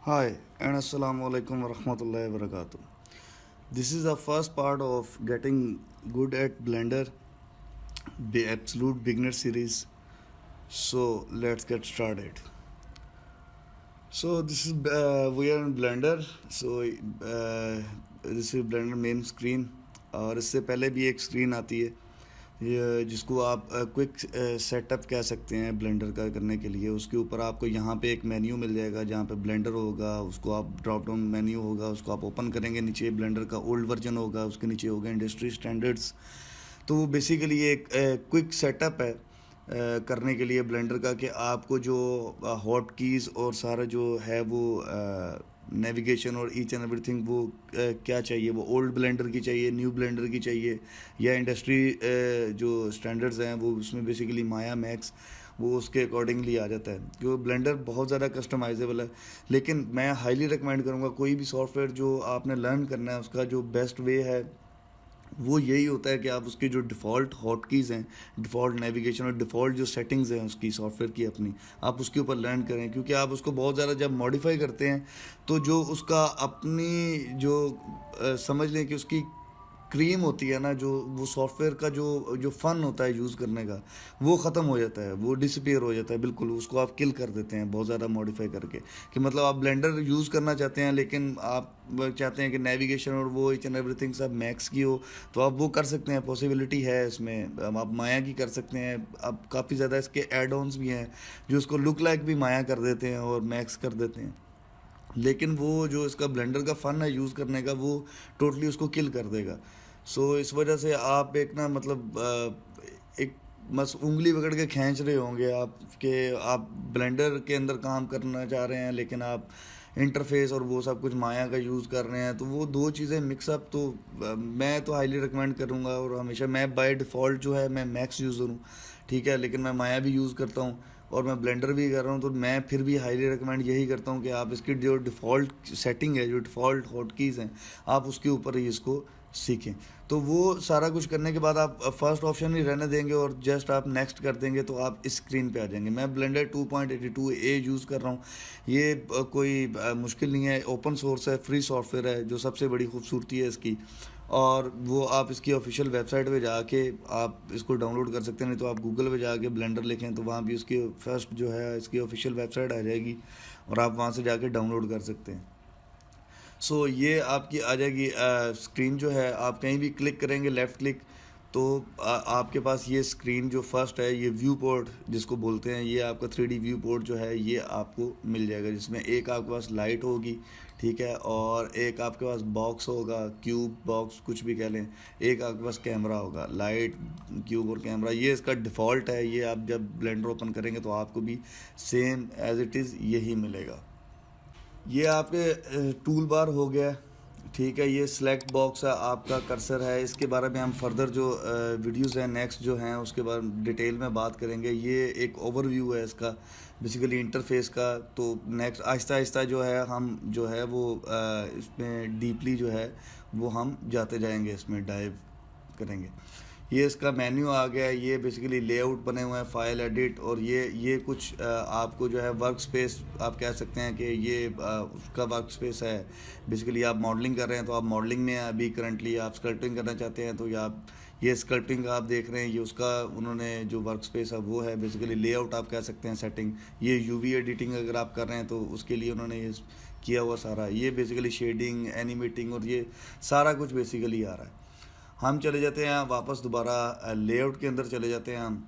Hi and Assalamu alaikum wa rahmatullahi wa barakatuh. This is the first part of getting good at Blender, the absolute beginner series. So let's get started. So this is we are in Blender. So this is Blender main screen और इससे पहले भी एक screen आती है ये जिसको आप क्विक सेटअप कह सकते हैं ब्लेंडर का करने के लिए। उसके ऊपर आपको यहाँ पे एक मेन्यू मिल जाएगा जहाँ पे ब्लेंडर होगा, उसको आप ड्रॉप डाउन मेन्यू होगा, उसको आप ओपन करेंगे, नीचे ब्लेंडर का ओल्ड वर्जन होगा, उसके नीचे होगा इंडस्ट्री स्टैंडर्ड्स। तो वो बेसिकली एक क्विक सेटअप है करने के लिए ब्लेंडर का, कि आपको जो हॉट कीज़ और सारा जो है वो नेविगेशन और ईच एंड एवरीथिंग वो क्या चाहिए, वो ओल्ड ब्लेंडर की चाहिए, न्यू ब्लेंडर की चाहिए, या इंडस्ट्री जो स्टैंडर्ड्स हैं वो उसमें बेसिकली माया मैक्स वो उसके अकॉर्डिंगली आ जाता है। जो ब्लेंडर बहुत ज़्यादा कस्टमाइजेबल है, लेकिन मैं हाईली रिकमेंड करूँगा कोई भी सॉफ्टवेयर जो आपने लर्न करना है उसका जो बेस्ट वे है वो यही होता है कि आप उसकी जो डिफ़ॉल्ट हॉट कीज़ हैं, डिफ़ॉल्ट नेविगेशन और डिफ़ॉल्ट जो सेटिंग्स हैं उसकी सॉफ्टवेयर की अपनी, आप उसके ऊपर लर्न करें। क्योंकि आप उसको बहुत ज़्यादा जब मॉडिफाई करते हैं तो जो उसका अपनी जो समझ लें कि उसकी क्रीम होती है ना, जो वो सॉफ्टवेयर का जो जो फ़न होता है यूज़ करने का, वो ख़त्म हो जाता है, वो डिसअपीयर हो जाता है बिल्कुल। उसको आप किल कर देते हैं बहुत ज़्यादा मॉडिफाई करके, कि मतलब आप ब्लेंडर यूज़ करना चाहते हैं लेकिन आप चाहते हैं कि नेविगेशन और वो ईच एंड एवरीथिंग सब मैक्स की हो, तो आप वो कर सकते हैं, पॉसिबिलिटी है इसमें। आप माया की कर सकते हैं। अब काफ़ी ज़्यादा इसके एड ऑन्स भी हैं जो उसको लुक लाइक भी माया कर देते हैं और मैक्स कर देते हैं, लेकिन वो जो इसका ब्लेंडर का फ़न है यूज़ करने का वो टोटली उसको किल कर देगा। सो इस वजह से आप एक ना मतलब एक बस उंगली पकड़ के खींच रहे होंगे आप, कि आप ब्लेंडर के अंदर काम करना चाह रहे हैं लेकिन आप इंटरफेस और वो सब कुछ माया का यूज़ कर रहे हैं, तो वो दो चीज़ें मिक्सअप। तो मैं तो हाईली रिकमेंड करूँगा, और हमेशा मैं बाय डिफ़ॉल्ट जो है मैं मैक्स यूज़र हूँ, ठीक है, लेकिन मैं माया भी यूज़ करता हूँ और मैं ब्लेंडर भी कर रहा हूँ, तो मैं फिर भी हाईली रिकमेंड यही करता हूँ कि आप इसकी जो डिफ़ॉल्ट सेटिंग है, जो डिफ़ॉल्ट हॉट कीज़ हैं, आप उसके ऊपर ही इसको सीखें। तो वो सारा कुछ करने के बाद आप फर्स्ट ऑप्शन ही रहने देंगे और जस्ट आप नेक्स्ट कर देंगे तो आप इस स्क्रीन पे आ जाएंगे। मैं ब्लेंडर 2.82a यूज़ कर रहा हूँ। ये कोई मुश्किल नहीं है, ओपन सोर्स है, फ्री सॉफ्टवेयर है, जो सबसे बड़ी खूबसूरती है इसकी। और वो आप इसकी ऑफिशियल वेबसाइट पे जाके आप इसको डाउनलोड कर सकते हैं, नहीं तो आप गूगल पे जाके ब्लेंडर लिखें तो वहाँ भी उसकी फर्स्ट जो है इसकी ऑफिशियल वेबसाइट आ जाएगी और आप वहाँ से जाके डाउनलोड कर सकते हैं। सो ये आपकी आ जाएगी स्क्रीन जो है, आप कहीं भी क्लिक करेंगे लेफ़्ट क्लिक तो आपके पास ये स्क्रीन जो फर्स्ट है, ये व्यू पोर्ट जिसको बोलते हैं, ये आपका 3D व्यू पोर्ट जो है ये आपको मिल जाएगा, जिसमें एक आपके पास लाइट होगी, ठीक है, और एक आपके पास बॉक्स होगा, क्यूब बॉक्स कुछ भी कह लें, एक आपके पास कैमरा होगा। लाइट, क्यूब और कैमरा ये इसका डिफ़ॉल्ट है। ये आप जब ब्लेंडर ओपन करेंगे तो आपको भी सेम एज इट इज़ यही मिलेगा। ये आपके टूल बार हो गया, ठीक है। ये सिलेक्ट बॉक्स है, आपका कर्सर है। इसके बारे में हम फर्दर जो वीडियोस हैं नेक्स्ट जो हैं उसके बारे में डिटेल में बात करेंगे। ये एक ओवरव्यू है इसका बेसिकली इंटरफेस का। तो नेक्स्ट आहिस्ता आहिस्ता जो है हम जो है वो इसमें डीपली जो है वो हम जाते जाएंगे, इसमें डाइव करेंगे। ये इसका मेन्यू आ गया है। ये बेसिकली लेआउट बने हुए हैं, फाइल एडिट, और ये कुछ आपको जो है वर्क स्पेस आप कह सकते हैं कि ये उसका वर्क स्पेस है। बेसिकली आप मॉडलिंग कर रहे हैं तो आप मॉडलिंग में अभी करंटली आप स्कल्पटिंग करना चाहते हैं तो आप ये स्कल्पटिंग आप देख रहे हैं, ये उसका उन्होंने जो वर्क स्पेस है वो है। बेसिकली लेआउट आप कह सकते हैं, सेटिंग। ये यूवी एडिटिंग अगर आप कर रहे हैं तो उसके लिए उन्होंने ये किया हुआ सारा। ये बेसिकली शेडिंग, एनिमेटिंग और ये सारा कुछ बेसिकली आ रहा है। हम चले जाते हैं वापस दोबारा लेआउट के अंदर चले जाते हैं हम।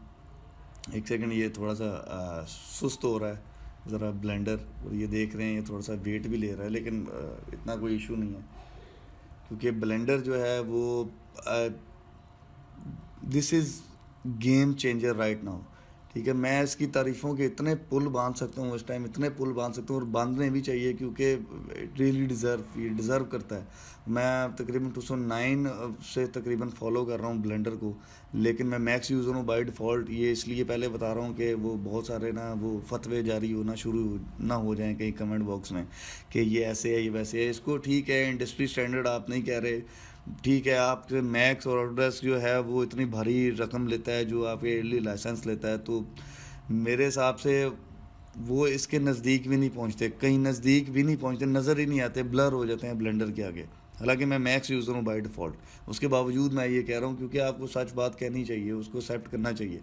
एक सेकंड, ये थोड़ा सा सुस्त हो रहा है ज़रा ब्लेंडर, और ये देख रहे हैं ये थोड़ा सा वेट भी ले रहा है, लेकिन इतना कोई इशू नहीं है क्योंकि ब्लेंडर जो है वो this is game changer right now, ठीक है। मैं इसकी तारीफ़ों के इतने पुल बांध सकता हूँ इस टाइम, इतने पुल बांध सकता हूँ, और बांधने भी चाहिए क्योंकि इट रियली डिज़र्व, ये डिज़र्व करता है। मैं तकरीबन 2009 से तकरीबन फॉलो कर रहा हूँ ब्लेंडर को, लेकिन मैं मैक्स यूज़र हूँ बाय डिफ़ॉल्ट। ये इसलिए पहले बता रहा हूँ कि वो बहुत सारे ना वो फतवे जारी होना शुरू ना हो जाएं कहीं कमेंट बॉक्स में कि ये ऐसे है ये वैसे है। इसको ठीक है, इंडस्ट्री स्टैंडर्ड आप नहीं कह रहे, ठीक है। आपके मैक्स और ऑटोडेस्क जो है वो इतनी भारी रकम लेता है जो आपके ईयरली लाइसेंस लेता है, तो मेरे हिसाब से वो इसके नज़दीक भी नहीं पहुंचते, कहीं नज़दीक भी नहीं पहुंचते, नज़र ही नहीं आते, ब्लर हो जाते हैं ब्लेंडर के आगे। हालांकि मैं मैक्स यूज़र हूँ बाय डिफ़ॉल्ट, उसके बावजूद मैं ये कह रहा हूँ क्योंकि आपको सच बात कहनी चाहिए, उसको एक्सेप्ट करना चाहिए।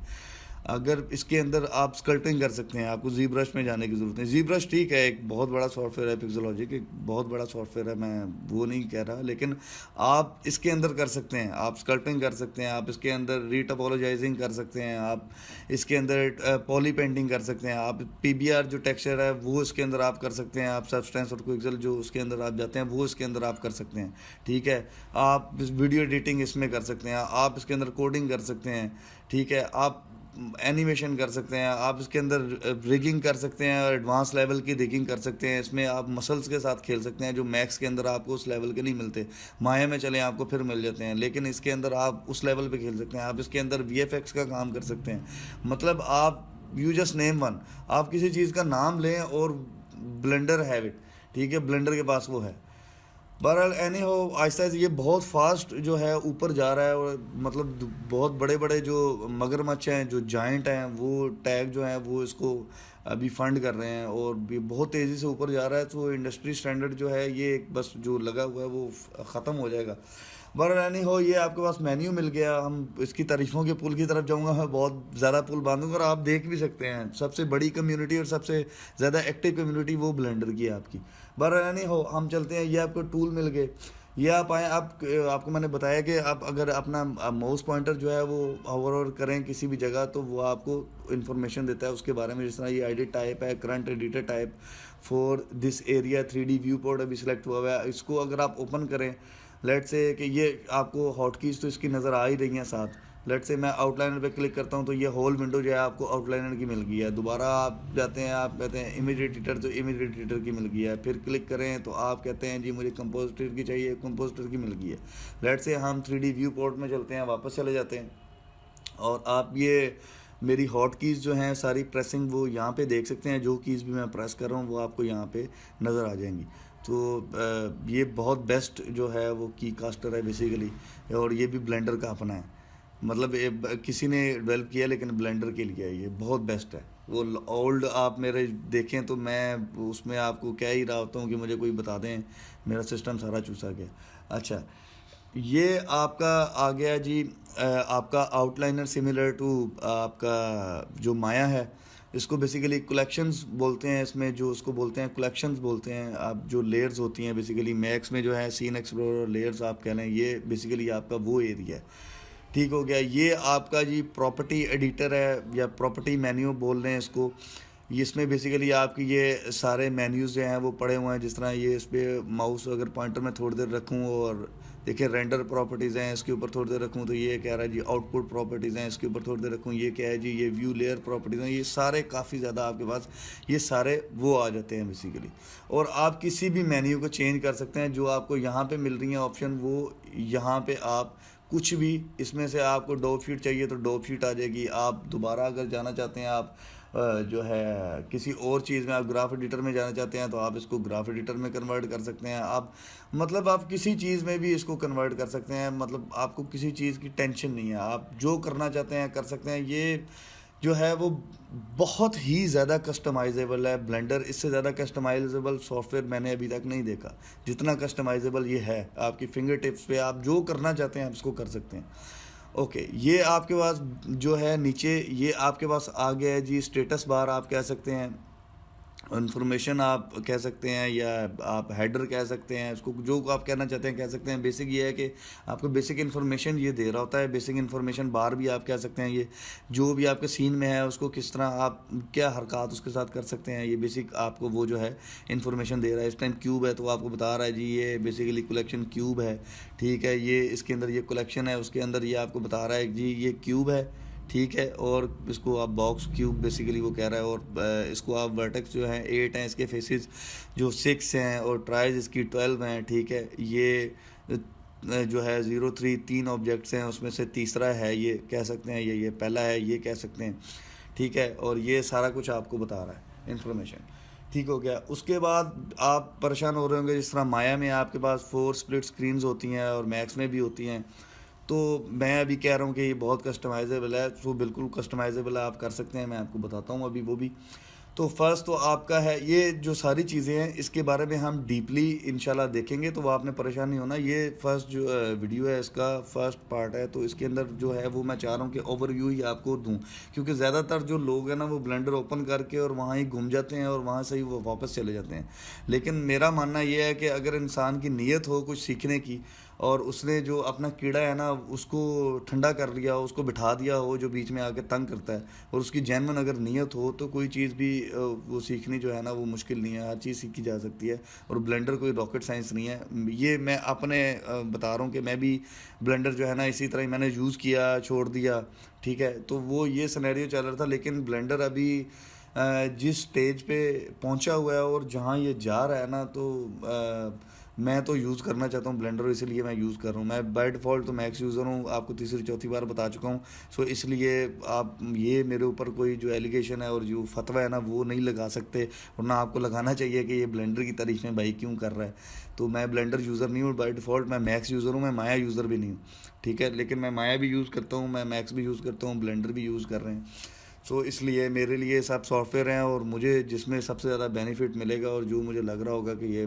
अगर इसके अंदर आप स्कल्पटिंग कर सकते हैं, आपको जी ब्रश में जाने की ज़रूरत नहीं। जी ब्रश ठीक है, एक बहुत बड़ा सॉफ्टवेयर है, पिक्सेलॉजिक एक बहुत बड़ा सॉफ्टवेयर है, मैं वो नहीं कह रहा, लेकिन आप इसके अंदर कर सकते हैं, आप स्कल्पटिंग कर सकते हैं, आप इसके अंदर रीटोपोलोजाइजिंग कर सकते हैं, आप इसके अंदर पॉली पेंटिंग कर सकते हैं, आप पीबीआर जो टेक्सचर है वो इसके अंदर आप कर सकते हैं, आप सब्सटेंस और क्विक्सल जो उसके अंदर आप जाते हैं वो इसके अंदर आप कर सकते हैं। ठीक है, आप वीडियो एडिटिंग इसमें कर सकते हैं, आप इसके अंदर कोडिंग कर सकते हैं। ठीक है, आप एनिमेशन कर सकते हैं, आप इसके अंदर रिगिंग कर सकते हैं और एडवांस लेवल की रिगिंग कर सकते हैं। इसमें आप मसल्स के साथ खेल सकते हैं जो मैक्स के अंदर आपको उस लेवल के नहीं मिलते। माया में चलें आपको फिर मिल जाते हैं, लेकिन इसके अंदर आप उस लेवल पे खेल सकते हैं। आप इसके अंदर वीएफएक्स का काम कर सकते हैं। मतलब आप यू जस्ट नेम वन, आप किसी चीज़ का नाम लें और ब्लेंडर हैव इट। ठीक है, ब्लेंडर के पास वो है। बहरहाल एनी हो, आहिस्ता आहिस्ता ये बहुत फास्ट जो है ऊपर जा रहा है, और मतलब बहुत बड़े बड़े जो मगरमच्छ हैं, जो जाइंट हैं, वो टैग जो हैं वो इसको अभी फंड कर रहे हैं और भी बहुत तेज़ी से ऊपर जा रहा है। तो इंडस्ट्री स्टैंडर्ड जो है ये बस जो लगा हुआ है वो ख़त्म हो जाएगा। बहरहाल नहीं हो, ये आपके पास मेन्यू मिल गया। हम इसकी तारीफ़ों के पुल की तरफ जाऊंगा, मैं बहुत ज़्यादा पुल बांधूंगा और आप देख भी सकते हैं सबसे बड़ी कम्युनिटी और सबसे ज़्यादा एक्टिव कम्युनिटी वो ब्लेंडर की है आपकी। बहरहाल नहीं हो, हम चलते हैं। ये आपको टूल मिल गए, ये आप आए, आपको मैंने बताया कि आप अगर अपना माउस पॉइंटर जो है वो होवर करें किसी भी जगह तो वो आपको इन्फॉर्मेशन देता है उसके बारे में। जिस तरह ये एडिट टाइप है, current editor type for this area, 3D view port अभी सिलेक्ट हुआ है। इसको अगर आप ओपन करें, लेट से कि ये आपको हॉट कीज तो इसकी नज़र आ ही रही हैं साथ। लेट से मैं आउटलाइनर पे क्लिक करता हूँ तो ये होल विंडो जो है आपको आउटलाइनर की मिल गई है। दोबारा आप जाते हैं, आप कहते हैं इमेज एडिटर, तो इमेज एडिटर की मिल गई है। फिर क्लिक करें तो आप कहते हैं जी मुझे कंपोजिटर की चाहिए, कंपोजिटर की मिल गई है। लेट से हम 3D व्यू पोर्ट में चलते हैं, वापस चले जाते हैं और आप ये मेरी हॉट कीज़ जो हैं सारी प्रेसिंग वो यहाँ पे देख सकते हैं। जो कीज़ भी मैं प्रेस कर रहा हूँ वो आपको यहाँ पे नज़र आ जाएंगी। तो ये बहुत बेस्ट जो है वो की कास्टर है बेसिकली, और ये भी ब्लेंडर का अपना है। मतलब ये किसी ने डेवलप किया लेकिन ब्लेंडर के लिए है, ये बहुत बेस्ट है। वो ओल्ड आप मेरे देखें तो मैं उसमें आपको कह ही रहा होता हूँ कि मुझे कोई बता दें, मेरा सिस्टम सारा चूसा गया। अच्छा, ये आपका आ गया जी, आपका आउटलाइनर सिमिलर टू आपका जो माया है। इसको बेसिकली कलेक्शंस बोलते हैं, इसमें जो उसको बोलते हैं कलेक्शंस बोलते हैं। आप जो लेयर्स होती हैं बेसिकली मैक्स में जो है सीन एक्सप्लोरर लेयर्स आप कह लें, ये बेसिकली आपका वो एरिया है। ठीक हो गया। ये आपका जी प्रॉपर्टी एडिटर है या प्रॉपर्टी मेन्यू बोल रहे हैं इसको। इसमें बेसिकली आपकी ये सारे मेन्यूज़ जो हैं वो पड़े हुए हैं। जिस तरह ये इस पर माउस अगर पॉइंटर में थोड़ी देर रखूँ और देखिए रेंडर प्रॉपर्टीज़ हैं, इसके ऊपर थोड़ी देर रखूँ तो ये कह रहा है जी आउटपुट प्रॉपर्टीज़ हैं, इसके ऊपर थोड़ी देर रखूँ ये क्या है जी ये व्यू लेयर प्रॉपर्टीज़ हैं। ये सारे काफ़ी ज़्यादा आपके पास ये सारे वो आ जाते हैं बेसिकली। और आप किसी भी मेन्यू को चेंज कर सकते हैं। जो आपको यहाँ पे मिल रही हैं ऑप्शन, वो यहाँ पे आप कुछ भी इसमें से आपको डॉप शीट चाहिए तो डॉप शीट आ जाएगी। आप दोबारा अगर जाना चाहते हैं, आप जो है किसी और चीज़ में, आप ग्राफ एडिटर में जाना चाहते हैं तो आप इसको ग्राफ एडिटर में कन्वर्ट कर सकते हैं। आप मतलब आप किसी चीज़ में भी इसको कन्वर्ट कर सकते हैं। मतलब आपको किसी चीज़ की टेंशन नहीं है, आप जो करना चाहते हैं कर सकते हैं। ये जो है वो बहुत ही ज़्यादा कस्टमाइजेबल है ब्लेंडर। इससे ज़्यादा कस्टमाइजेबल सॉफ्टवेयर मैंने अभी तक नहीं देखा जितना कस्टमाइजेबल ये है। आपकी फिंगर टिप्स पे आप जो करना चाहते हैं आप इसको कर सकते हैं। ओके, ये आपके पास जो है नीचे ये आपके पास आ गया है जी स्टेटस बार आप कह सकते हैं, इन्फॉर्मेशन आप कह सकते हैं, या आप हेडर कह सकते हैं। इसको जो आप कहना चाहते हैं कह सकते हैं। बेसिक ये है कि आपको बेसिक इन्फॉर्मेशन ये दे रहा होता है। बेसिक इन्फॉर्मेशन बार भी आप कह सकते हैं। ये जो भी आपके सीन में है उसको किस तरह आप क्या हरकत उसके साथ कर सकते हैं, ये बेसिक आपको वो जो है इन्फॉर्मेशन दे रहा है। इस टाइम क्यूब है तो आपको बता रहा है जी ये बेसिकली कलेक्शन क्यूब है। ठीक है, ये इसके अंदर ये कलेक्शन है, उसके अंदर ये आपको बता रहा है जी ये क्यूब है। ठीक है, और इसको आप बॉक्स क्यूब बेसिकली वो कह रहा है। और इसको आप वर्टेक्स जो है 8 हैं, इसके फेसेस जो 6 हैं और ट्राइज इसकी 12 हैं। ठीक है, ये जो है 0 3 3 ऑब्जेक्ट्स हैं, उसमें से तीसरा है ये कह सकते हैं, ये पहला है ये कह सकते हैं। ठीक है, और ये सारा कुछ आपको बता रहा है इन्फॉर्मेशन। ठीक हो गया। उसके बाद आप परेशान हो रहे होंगे, जिस तरह माया में आपके पास 4 स्प्लिट स्क्रीन्स होती हैं और मैक्स में भी होती हैं। तो मैं अभी कह रहा हूँ कि ये बहुत कस्टमाइजेबल है। तो बिल्कुल कस्टमाइजेबल है, आप कर सकते हैं। मैं आपको बताता हूँ अभी वो भी। तो फर्स्ट तो आपका है ये जो सारी चीज़ें हैं, इसके बारे में हम डीपली इंशाल्लाह देखेंगे, तो वो आपने परेशान नहीं होना। ये फर्स्ट जो वीडियो है इसका फर्स्ट पार्ट है, तो इसके अंदर जो है वो मैं चाह रहा हूँ कि ओवरव्यू ही आपको दूँ, क्योंकि ज़्यादातर जो लोग हैं ना वो ब्लेंडर ओपन करके और वहाँ ही घूम जाते हैं और वहाँ से ही वो वापस चले जाते हैं। लेकिन मेरा मानना ये है कि अगर इंसान की नीयत हो कुछ सीखने की, और उसने जो अपना कीड़ा है ना उसको ठंडा कर लिया हो, उसको बिठा दिया हो जो बीच में आके तंग करता है, और उसकी जेन्युइन अगर नीयत हो, तो कोई चीज़ भी वो सीखनी जो है ना वो मुश्किल नहीं है, हर चीज़ सीखी जा सकती है। और ब्लेंडर कोई रॉकेट साइंस नहीं है। ये मैं अपने बता रहा हूँ कि मैं भी ब्लेंडर जो है ना इसी तरह ही मैंने यूज़ किया, छोड़ दिया, ठीक है। तो वो ये सिनेरियो चल रहा था, लेकिन ब्लेंडर अभी जिस स्टेज पे पहुंचा हुआ है और जहां ये जा रहा है ना, तो मैं तो यूज़ करना चाहता हूँ ब्लेंडर, इसलिए मैं यूज़ कर रहा हूँ। मैं बाय डिफ़ॉल्ट तो मैक्स यूज़र हूँ, आपको तीसरी चौथी बार बता चुका हूँ। सो इसलिए आप ये मेरे ऊपर कोई जो एलिगेशन है और जो फतवा है ना वो नहीं लगा सकते, और ना आपको लगाना चाहिए कि ये ब्लेंडर की तारीफ़ें भाई क्यों कर रहा है। तो मैं ब्लेंडर यूज़र नहीं हूँ बाय डिफ़ॉल्ट, मैं मैक्स यूज़र हूँ, मैं माया यूज़र भी नहीं हूँ, ठीक है। लेकिन मैं माया भी यूज़ करता हूँ, मैं मैक्स भी यूज़ करता हूँ, ब्लेंडर भी यूज़ कर रहे हैं। सो इसलिए मेरे लिए सब सॉफ्टवेयर हैं, और मुझे जिसमें सबसे ज़्यादा बेनिफिट मिलेगा और जो मुझे लग रहा होगा कि ये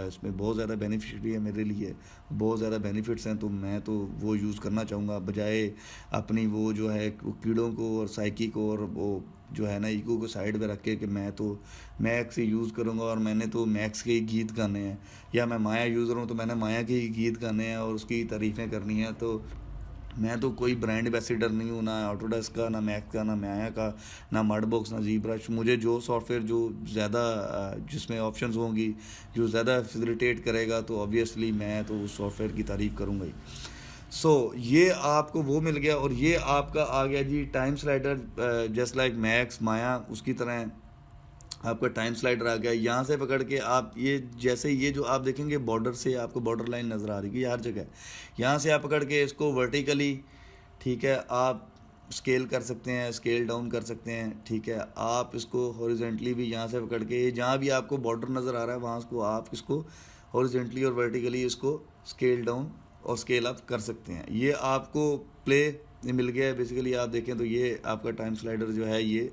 इसमें बहुत ज़्यादा बेनिफिशियरी है मेरे लिए, बहुत ज़्यादा बेनिफिट्स हैं, तो मैं तो वो यूज़ करना चाहूँगा, बजाय अपनी वो जो है कीड़ों को और साइकी को और वो जो है ना ईगो को साइड में रख के कि मैं तो मैक्स ही यूज़ करूँगा और मैंने तो मैक्स के ही गीत गाने हैं, या मैं माया यूज़र हूँ तो मैंने माया के ही गीत गाने हैं और उसकी तारीफ़ें करनी है। तो मैं तो कोई ब्रांड एम्बेसडर नहीं हूँ, ना ऑटोडेस्क का, ना मैक का, ना माया का, ना मडबॉक्स, ना जी ब्रश। मुझे जो सॉफ्टवेयर जो ज़्यादा जिसमें ऑप्शंस होंगी, जो ज़्यादा फैसिलिटेट करेगा, तो ऑब्वियसली मैं तो उस सॉफ्टवेयर की तारीफ़ करूँगा ही। ये आपको वो मिल गया, और ये आपका आ गया जी time slider, just like Max Maya उसकी तरह आपका टाइम स्लाइडर आ गया। यहाँ से पकड़ के आप ये जैसे ये जो आप देखेंगे बॉर्डर से आपको बॉर्डर लाइन नज़र आ रही है, ये हर जगह। यहाँ से आप पकड़ के इसको वर्टिकली, ठीक है, आप स्केल कर सकते हैं, स्केल डाउन कर सकते हैं, ठीक है। आप इसको हॉरिजेंटली भी यहाँ से पकड़ के जहाँ भी आपको बॉर्डर नज़र आ रहा है वहाँ को आप इसको हॉरिजेंटली और वर्टिकली इसको स्केल डाउन और स्केल अप कर सकते हैं। ये आपको प्ले मिल गया है बेसिकली। आप देखें तो ये आपका टाइम स्लाइडर जो है ये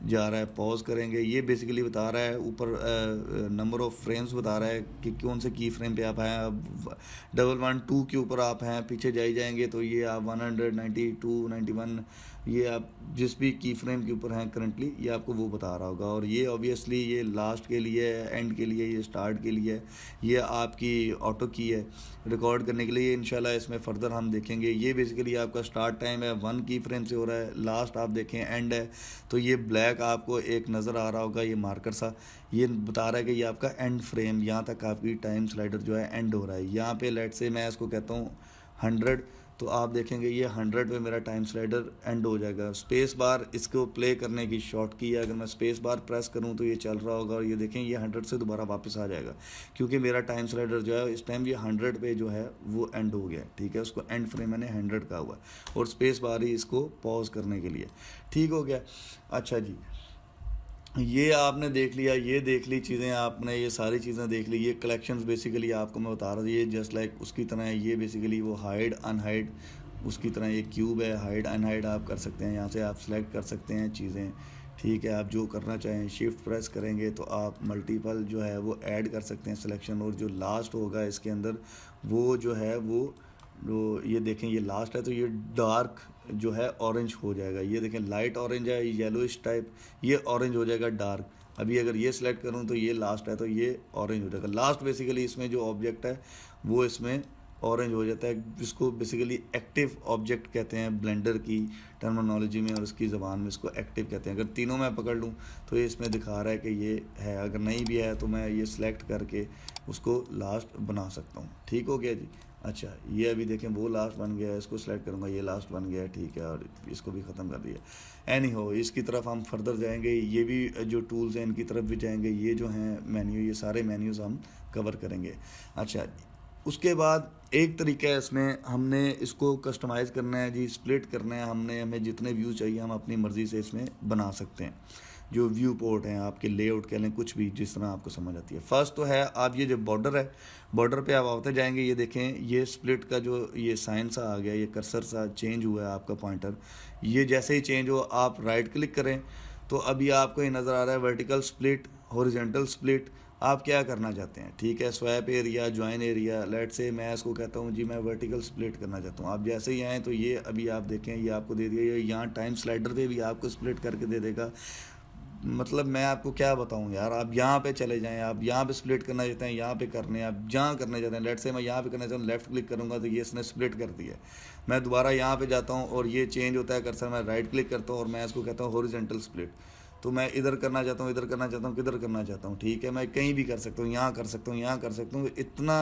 जा रहा है, पॉज करेंगे, ये बेसिकली बता रहा है ऊपर नंबर ऑफ फ्रेम्स बता रहा है कि कौन से की फ्रेम पे आप हैं। अब 112 के ऊपर आप हैं, पीछे जाएंगे तो ये आप 192, 91, ये आप जिस भी की फ्रेम के ऊपर हैं करंटली, ये आपको वो बता रहा होगा। और ये ऑब्वियसली ये लास्ट के लिए है, एंड के लिए, ये स्टार्ट के लिए है, ये आपकी ऑटो की है रिकॉर्ड करने के लिए। इंशाल्लाह इसमें फर्दर हम देखेंगे। ये बेसिकली आपका स्टार्ट टाइम है, 1 की फ्रेम से हो रहा है, लास्ट आप देखें एंड है। तो ये ब्लैक आपको एक नज़र आ रहा होगा, ये मार्कर सा, ये बता रहा है कि ये आपका एंड फ्रेम, यहाँ तक आपकी टाइम स्लाइडर जो है एंड हो रहा है। यहाँ पे लेट से मैं इसको कहता हूँ 100, तो आप देखेंगे ये 100 पे मेरा टाइम स्लाइडर एंड हो जाएगा। स्पेस बार इसको प्ले करने की शॉर्ट की है, अगर मैं स्पेस बार प्रेस करूं तो ये चल रहा होगा, और ये देखें ये 100 से दोबारा वापस आ जाएगा, क्योंकि मेरा टाइम स्लाइडर जो है इस टाइम ये 100 पे जो है वो एंड हो गया, ठीक है। उसको एंड फ्रेम मैंने 100 का हुआ, और स्पेस बार ही इसको पॉज करने के लिए, ठीक हो गया। अच्छा जी, ये आपने देख लिया, ये देख ली चीज़ें आपने, ये सारी चीज़ें देख ली। ये कलेक्शंस बेसिकली आपको मैं बता रहा था, ये जस्ट लाइक उसकी तरह है। ये बेसिकली वो हाइड अनहाइड उसकी तरह ये क्यूब है, हाइड अनहाइड आप कर सकते हैं। यहाँ से आप सेलेक्ट कर सकते हैं चीज़ें, ठीक है। आप जो करना चाहें शिफ्ट प्रेस करेंगे तो आप मल्टीपल जो है वो ऐड कर सकते हैं सिलेक्शन, और जो लास्ट होगा इसके अंदर वो जो है वो जो ये देखें ये लास्ट है, तो ये डार्क जो है ऑरेंज हो जाएगा। ये देखें लाइट ऑरेंज है, येलोइश टाइप, ये ऑरेंज हो जाएगा डार्क। अभी अगर ये सिलेक्ट करूं तो ये लास्ट है, तो ये ऑरेंज हो जाएगा। लास्ट बेसिकली इसमें जो ऑब्जेक्ट है वो इसमें ऑरेंज हो जाता है, जिसको बेसिकली एक्टिव ऑब्जेक्ट कहते हैं ब्लेंडर की टर्मिनोलॉजी में, और इसकी ज़बान में इसको एक्टिव कहते हैं। अगर तीनों मैं पकड़ लूँ तो ये इसमें दिखा रहा है कि ये है, अगर नहीं भी है तो मैं ये सिलेक्ट करके उसको लास्ट बना सकता हूँ, ठीक हो गया जी। अच्छा, ये अभी देखें वो लास्ट बन गया है, इसको सेलेक्ट करूँगा, ये लास्ट बन गया है, ठीक है, और इसको भी ख़त्म कर दिया। एनी हो, इसकी तरफ हम फर्दर जाएंगे, ये भी जो टूल्स हैं इनकी तरफ भी जाएंगे। ये जो हैं मेन्यू, ये सारे मेन्यूज़ हम कवर करेंगे। अच्छा, उसके बाद एक तरीका है इसमें, हमने इसको कस्टमाइज़ करना है जी, स्प्लिट करना है हमने, हमें जितने व्यू चाहिए हम अपनी मर्ज़ी से इसमें बना सकते हैं। जो व्यू पोर्ट हैं आपके, लेआउट कह लें, कुछ भी जिस तरह आपको समझ आती है। फर्स्ट तो है आप ये जो बॉर्डर है, बॉर्डर पे आप आते जाएंगे, ये देखें ये स्प्लिट का जो ये साइन सा आ गया, ये कर्सर सा चेंज हुआ है आपका पॉइंटर। ये जैसे ही चेंज हो आप राइट क्लिक करें, तो अभी आपको ये नज़र आ रहा है वर्टिकल स्प्लिट, हॉरिजॉन्टल स्प्लिट। आप क्या करना चाहते हैं, ठीक है, swap area, join area. Let's say मैं इसको कहता हूँ जी मैं वर्टिकल स्प्लिट करना चाहता हूँ। आप जैसे ही आएँ तो ये अभी आप देखें ये आपको दे दिया, ये यहाँ टाइम स्लाइडर पे भी आपको स्प्लिट करके दे देगा। मतलब मैं आपको क्या बताऊं यार, आप यहाँ पे चले जाएं, आप यहाँ पे स्प्लिट करना चाहते हैं, यहाँ पे करने, आप जहाँ करना चाहते हैं। लेट से मैं यहाँ पे करना चाहता हूँ, लेफ्ट क्लिक करूँगा तो ये इसने स्प्लिट कर दिया। मैं दोबारा यहाँ पे जाता हूँ और ये चेंज होता है कर्सर, मैं राइट क्लिक करता हूँ और मैं इसको कहता हूँ हॉरिजॉन्टल स्प्लिट। तो मैं इधर करना चाहता हूँ, इधर करना चाहता हूँ, किधर करना चाहता हूँ, ठीक है, मैं कहीं भी कर सकता हूँ, यहाँ कर सकता हूँ, यहाँ कर सकता हूँ। इतना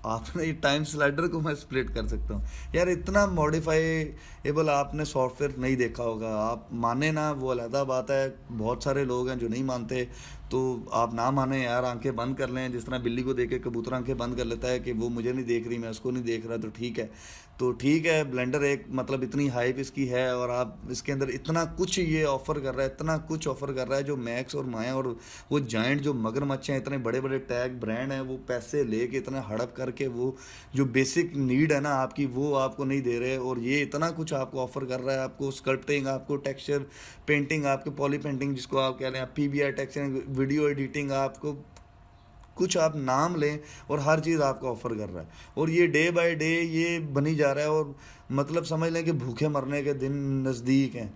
आपने ये टाइम स्लाइडर को मैं स्प्लिट कर सकता हूँ यार, इतना मॉडिफाइएबल आपने सॉफ्टवेयर नहीं देखा होगा। आप माने ना वो अलग बात है, बहुत सारे लोग हैं जो नहीं मानते, तो आप ना माने यार, आंखें बंद कर लें। जिस तरह बिल्ली को देख के कबूतर आंखें बंद कर लेता है कि वो मुझे नहीं देख रही, मैं उसको नहीं देख रहा, तो ठीक है। तो ठीक है, ब्लेंडर एक मतलब इतनी हाइप इसकी है और आप इसके अंदर इतना कुछ ये ऑफ़र कर रहा है, इतना कुछ ऑफ़र कर रहा है, जो मैक्स और माया और वो जाइंट जो मगरमच्छ हैं, इतने बड़े बड़े टैग ब्रांड हैं, वो पैसे लेके इतने हड़प करके वो जो बेसिक नीड है ना आपकी, वो आपको नहीं दे रहे। और ये इतना कुछ आपको ऑफ़र कर रहा है, आपको स्कल्पटिंग, आपको टेक्सचर पेंटिंग, आपके पॉली पेंटिंग जिसको आप कह रहे हैं, पीबीआई टेक्सचर, वीडियो एडिटिंग, आपको कुछ आप नाम लें और हर चीज़ आपको ऑफ़र कर रहा है। और ये डे बाय डे ये बनी जा रहा है, और मतलब समझ लें कि भूखे मरने के दिन नज़दीक हैं।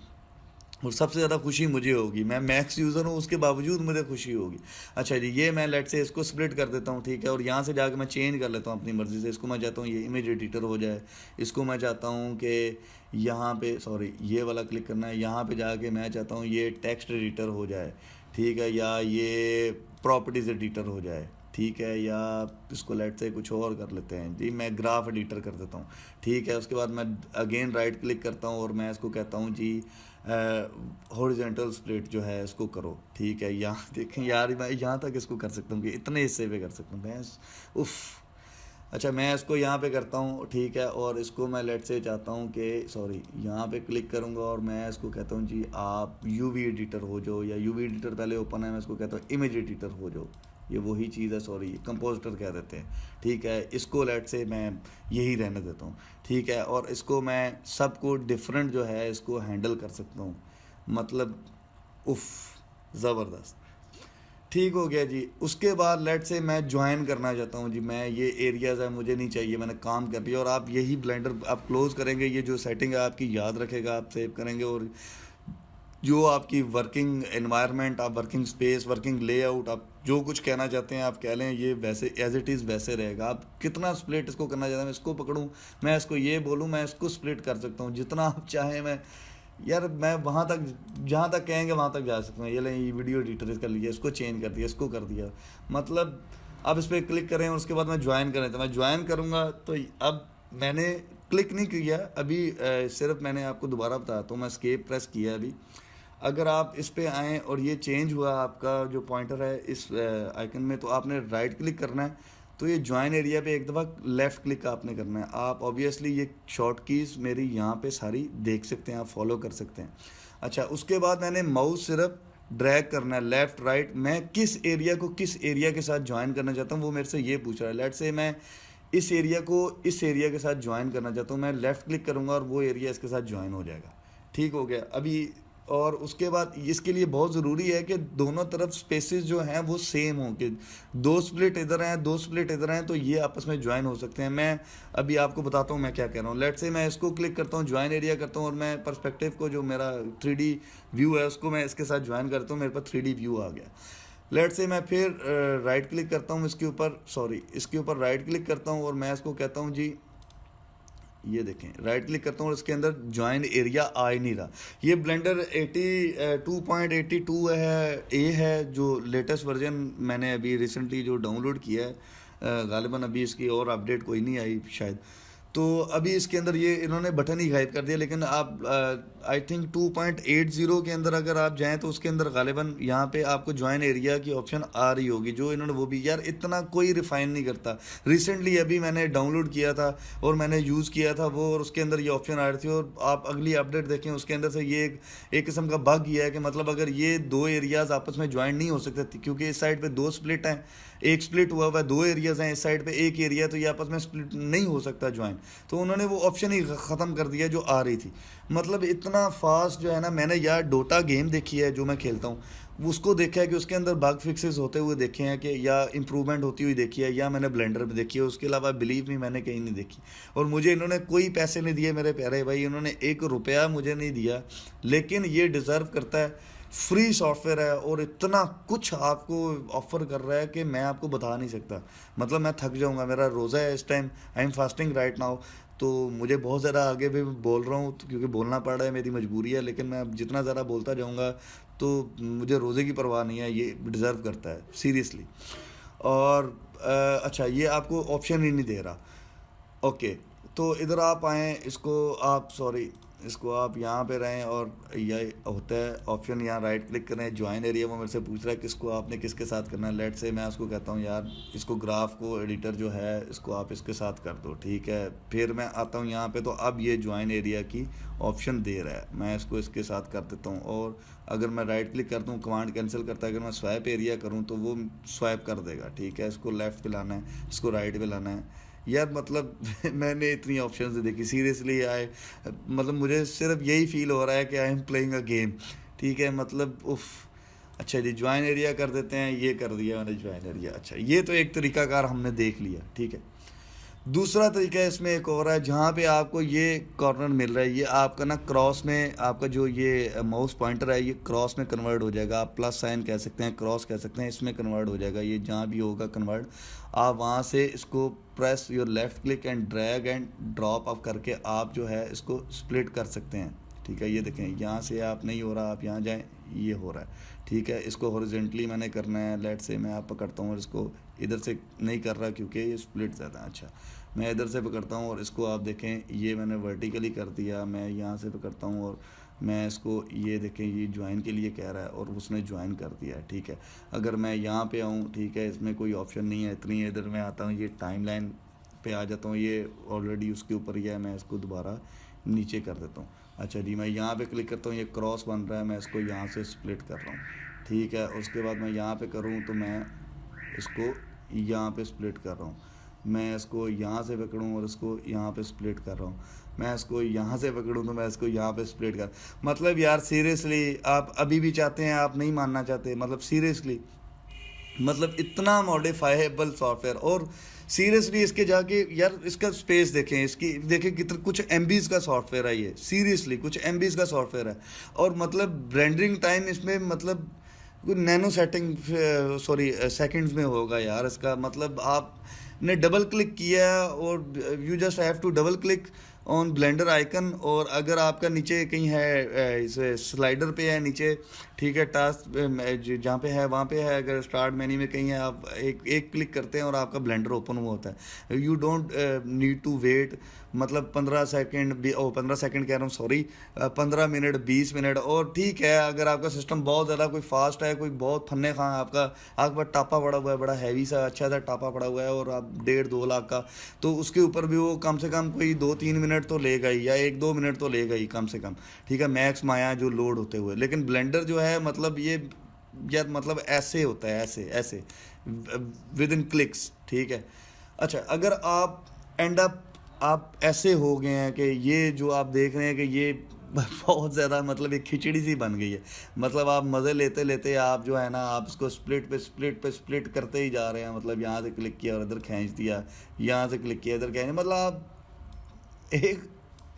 और सबसे ज़्यादा खुशी मुझे होगी, मैं मैक्स यूज़र हूँ, उसके बावजूद मुझे खुशी होगी। अच्छा जी, ये मैं लेट से इसको स्प्लिट कर देता हूँ, ठीक है, और यहाँ से जाकर मैं चेंज कर लेता हूँ अपनी मर्ज़ी से। इसको मैं चाहता हूँ ये इमेज एडिटर हो जाए, इसको मैं चाहता हूँ कि यहाँ पे सॉरी ये वाला क्लिक करना है, यहाँ पे जाके मैं चाहता हूँ ये टेक्स्ट एडिटर हो जाए, ठीक है, या ये प्रॉपर्टीज़ एडिटर हो जाए, ठीक है, या इसको लेट से कुछ और कर लेते हैं जी, मैं ग्राफ एडिटर कर देता हूँ, ठीक है। उसके बाद मैं अगेन राइट क्लिक करता हूँ और मैं इसको कहता हूँ जी हॉरिजॉन्टल स्प्लिट जो है इसको करो, ठीक है। यहाँ देखें यार, मैं यहाँ तक इसको कर सकता हूँ कि इतने हिस्से पे कर सकता हूँ मैं, उफ़। अच्छा, मैं इसको यहाँ पे करता हूँ, ठीक है, और इसको मैं लेट से चाहता हूँ कि सॉरी यहाँ पे क्लिक करूँगा और मैं इसको कहता हूँ जी आप यूवी एडिटर हो जाओ, या यूवी एडिटर पहले ओपन है, मैं इसको कहता हूँ इमेज एडिटर हो जाओ। ये वही चीज़ है, सॉरी कंपोजिटर कह देते हैं, ठीक है। इसको लेट से मैं यही रहने देता हूँ, ठीक है, और इसको मैं सबको डिफरेंट जो है इसको हैंडल कर सकता हूँ, मतलब उफ़, ज़बरदस्त, ठीक हो गया जी। उसके बाद लेट से मैं ज्वाइन करना चाहता हूँ जी, मैं ये एरियाज़ है मुझे नहीं चाहिए, मैंने काम कर लिया। और आप यही ब्लेंडर आप क्लोज़ करेंगे, ये जो सेटिंग है आपकी याद रखेगा, आप सेव करेंगे, और जो आपकी वर्किंग एनवायरनमेंट, आप वर्किंग स्पेस, वर्किंग लेआउट, आप जो कुछ कहना चाहते हैं आप कह लें, ये वैसे एज इट इज़ वैसे रहेगा। आप कितना स्प्लिट इसको करना चाहते हैं, मैं इसको पकड़ूं, मैं इसको ये बोलूं, मैं इसको स्प्लिट कर सकता हूं जितना आप चाहें। मैं यार मैं वहाँ तक जहाँ तक कहेंगे वहाँ तक जा सकता हूँ। ये लें, ये वीडियो एडिटर कर लिया, इसको चेंज कर दिया, इसको कर दिया, मतलब अब इस पर क्लिक करें और उसके बाद मैं ज्वाइन करें, तो मैं ज्वाइन करूँगा। तो अब मैंने क्लिक नहीं किया अभी, सिर्फ मैंने आपको दोबारा बताता हूँ, मैं एस्केप प्रेस किया अभी। अगर आप इस पे आएँ और ये चेंज हुआ आपका जो पॉइंटर है इस आइकन में, तो आपने राइट क्लिक करना है, तो ये ज्वाइन एरिया पे एक दफ़ा लेफ़्ट क्लिक आपने करना है। आप ऑब्वियसली ये शॉर्ट कीज़ मेरी यहाँ पे सारी देख सकते हैं, आप फॉलो कर सकते हैं। अच्छा, उसके बाद मैंने माउस सिर्फ ड्रैग करना है लेफ़्ट राइट, मैं किस एरिया को किस एरिया के साथ ज्वाइन करना चाहता हूँ वो मेरे से ये पूछ रहा है। लेट से मैं इस एरिया को इस एरिया के साथ ज्वाइन करना चाहता हूँ, मैं लेफ़्ट क्लिक करूँगा और वो एरिया इसके साथ ज्वाइन हो जाएगा, ठीक हो गया अभी। और उसके बाद इसके लिए बहुत ज़रूरी है कि दोनों तरफ स्पेसेस जो हैं वो सेम हों, कि दो स्प्लिट इधर हैं, दो स्प्लिट इधर हैं, तो ये आपस में ज्वाइन हो सकते हैं। मैं अभी आपको बताता हूँ मैं क्या कह रहा हूँ। लेट से मैं इसको क्लिक करता हूँ, ज्वाइन एरिया करता हूँ, और मैं पर्सपेक्टिव को जो मेरा 3D व्यू है उसको मैं इसके साथ ज्वाइन करता हूँ, मेरे पास 3D व्यू आ गया। लेट से मैं फिर राइट क्लिक करता हूँ इसके ऊपर, सॉरी इसके ऊपर राइट क्लिक करता हूँ और मैं इसको कहता हूँ जी, ये देखें राइट क्लिक करता हूँ और इसके अंदर ज्वाइन एरिया आ ही नहीं रहा। ये ब्लेंडर 82.82 है, ए है, जो लेटेस्ट वर्जन मैंने अभी रिसेंटली जो डाउनलोड किया है, गालिबन अभी इसकी और अपडेट कोई नहीं आई शायद। तो अभी इसके अंदर ये इन्होंने बटन ही गायब कर दिया, लेकिन आप आई थिंक 2.80 के अंदर अगर आप जाएं तो उसके अंदर गालिबन यहाँ पे आपको ज्वाइन एरिया की ऑप्शन आ रही होगी, जो इन्होंने वो भी यार इतना कोई रिफाइन नहीं करता। रिसेंटली अभी मैंने डाउनलोड किया था और मैंने यूज़ किया था वो, और उसके अंदर ये ऑप्शन आ रही थी। और आप अगली अपडेट देखें उसके अंदर से ये एक किस्म का बग ये है कि मतलब अगर ये दो एरियाज़ आपस में ज्वाइन नहीं हो सकते, क्योंकि इस साइड पे दो स्प्लिट हैं, एक स्प्लिट हुआ हुआ है, दो एरियाज़ हैं, इस साइड पे एक एरिया, तो ये आपस में स्प्लिट नहीं हो सकता ज्वाइन। तो उन्होंने वो ऑप्शन ही ख़त्म कर दिया जो आ रही थी। मतलब इतना फास्ट जो है ना, मैंने यार डोटा गेम देखी है जो मैं खेलता हूँ, उसको देखा है कि उसके अंदर बग फिक्सेस होते हुए देखे हैं कि या इम्प्रूवमेंट होती हुई देखी है, या मैंने ब्लेंडर में देखी है, उसके अलावा बिलीव नहीं मैंने कहीं नहीं देखी। और मुझे इन्होंने कोई पैसे नहीं दिए मेरे प्यारे भाई, इन्होंने 1 रुपया मुझे नहीं दिया, लेकिन ये डिज़र्व करता है। फ्री सॉफ्टवेयर है और इतना कुछ आपको ऑफर कर रहा है कि मैं आपको बता नहीं सकता। मतलब मैं थक जाऊंगा, मेरा रोज़ा है इस time, I am fasting right now. तो मुझे बहुत ज़्यादा आगे भी बोल रहा हूँ तो क्योंकि बोलना पड़ रहा है, मेरी मजबूरी है, लेकिन मैं जितना ज़्यादा बोलता जाऊँगा तो मुझे रोज़े की परवाह नहीं है, ये डिज़र्व करता है सीरियसली। और अच्छा, ये आपको ऑप्शन ही नहीं दे रहा। ओके, तो इधर आप आएँ, इसको आप सॉरी इसको आप यहाँ पे रहें और ये होता है ऑप्शन, यहाँ राइट क्लिक करें, ज्वाइन एरिया। वो मेरे से पूछ रहा है किसको आपने किसके साथ करना है। लेट से मैं उसको कहता हूँ यार इसको ग्राफ को एडिटर जो है इसको आप इसके साथ कर दो, ठीक है। फिर मैं आता हूँ यहाँ पे, तो अब ये ज्वाइन एरिया की ऑप्शन दे रहा है, मैं इसको इसके साथ कर देता हूँ। और अगर मैं राइट क्लिक करता हूँ कमांड कैंसिल करता है, अगर मैं स्वैप एरिया करूँ तो वो स्वैप कर देगा, ठीक है। इसको लेफ़्ट पे लाना है, इसको राइट पे लाना है यार। मतलब मैंने इतनी ऑप्शंस देखी सीरियसली, आए मतलब मुझे सिर्फ यही फील हो रहा है कि I am playing a game, ठीक है। मतलब उफ। अच्छा जी, ज्वाइन एरिया कर देते हैं, ये कर दिया मैंने ज्वाइन एरिया। अच्छा, ये तो एक तरीकाकार हमने देख लिया, ठीक है। दूसरा तरीका है इसमें एक और है, जहाँ पे आपको ये कॉर्नर मिल रहा है, ये आपका ना क्रॉस में, आपका जो ये माउस पॉइंटर है ये क्रॉस में कन्वर्ट हो जाएगा। आप प्लस साइन कह सकते हैं, क्रॉस कह सकते हैं, इसमें कन्वर्ट हो जाएगा। ये जहाँ भी होगा कन्वर्ट, आप वहाँ से इसको press your left click and drag and drop up करके आप जो है इसको स्प्लिट कर सकते हैं, ठीक है। ये देखें, यहाँ से आप नहीं हो रहा, आप यहाँ जाएँ, ये हो रहा है, ठीक है। इसको हॉरिजॉन्टली मैंने करना है, लेट से मैं आप पकड़ता हूँ और इसको इधर से नहीं कर रहा क्योंकि ये स्प्लिट ज़्यादा। अच्छा, मैं इधर से पकड़ता हूँ और इसको आप देखें, ये मैंने वर्टिकली कर दिया। मैं यहाँ से पकड़ता हूँ और मैं इसको, ये देखें, ये ज्वाइन के लिए कह रहा है और उसने ज्वाइन कर दिया है, ठीक है। अगर मैं यहाँ पे आऊँ, ठीक है, इसमें कोई ऑप्शन नहीं है इतनी, इधर मैं आता हूँ, ये टाइमलाइन पे आ जाता हूँ, ये ऑलरेडी उसके ऊपर ही है, मैं इसको दोबारा नीचे कर देता हूँ। अच्छा जी, मैं यहाँ पे क्लिक करता हूँ, ये क्रॉस बन रहा है, मैं इसको यहाँ से स्प्लिट कर रहा हूँ, ठीक है। उसके बाद मैं यहाँ पे करूँ तो मैं इसको यहाँ पे स्प्लिट कर रहा हूँ। मैं इसको यहाँ से पकड़ूँ और इसको यहाँ पे स्प्लिट कर रहा हूँ। मैं इसको यहाँ से पकड़ूँ तो मैं इसको यहाँ पे स्प्लिट कर, मतलब यार सीरियसली आप अभी भी चाहते हैं, आप नहीं मानना चाहते, मतलब सीरियसली, मतलब इतना मॉडिफाइबल सॉफ्टवेयर। और सीरियसली इसके जाके यार इसका स्पेस देखें, इसकी देखें कितना कुछ एमबीज़ का सॉफ्टवेयर है ये, सीरियसली कुछ एमबीज़ का सॉफ्टवेयर है। और मतलब रेंडरिंग टाइम इसमें मतलब नैनो सेटिंग सॉरी सेकंड्स में होगा यार इसका। मतलब आपने डबल क्लिक किया और you just have to double click on Blender icon, और अगर आपका नीचे कहीं है इसे स्लाइडर पे है नीचे, ठीक है, टास्क जहाँ पे है वहाँ पे है, अगर स्टार्ट मेन्यू में कहीं है, आप एक एक क्लिक करते हैं और आपका ब्लेंडर ओपन हुआ होता है। You don't need to wait, मतलब 15 सेकंड 15 सेकंड कह रहा हूँ सॉरी, 15 मिनट 20 मिनट। और ठीक है, अगर आपका सिस्टम बहुत ज़्यादा कोई फास्ट है, कोई बहुत फन्ने खां, आपके पास टापा पड़ा हुआ है, बड़ा हैवी सा अच्छा सा टापा पड़ा हुआ है, और आप 1.5-2 लाख का, तो उसके ऊपर भी वो कम से कम कोई 2-3 मिनट तो लेगा ही, या 1-2 मिनट तो लेगा ही कम से कम, ठीक है, मैक्स माया जो लोड होते हुए। लेकिन ब्लेंडर जो है, मतलब ये यार मतलब ऐसे होता है, ऐसे ऐसे विद इन क्लिक्स, ठीक है। अच्छा, अगर आप एंड अप आप ऐसे हो गए हैं कि ये जो आप देख रहे हैं कि ये बहुत ज़्यादा मतलब एक खिचड़ी सी बन गई है। मतलब आप मज़े लेते लेते आप जो है ना, आप इसको स्प्लिट पे स्प्लिट पे स्प्लिट करते ही जा रहे हैं। मतलब यहाँ से क्लिक किया और इधर खींच दिया, यहाँ से क्लिक किया इधर खींच, मतलब आप एक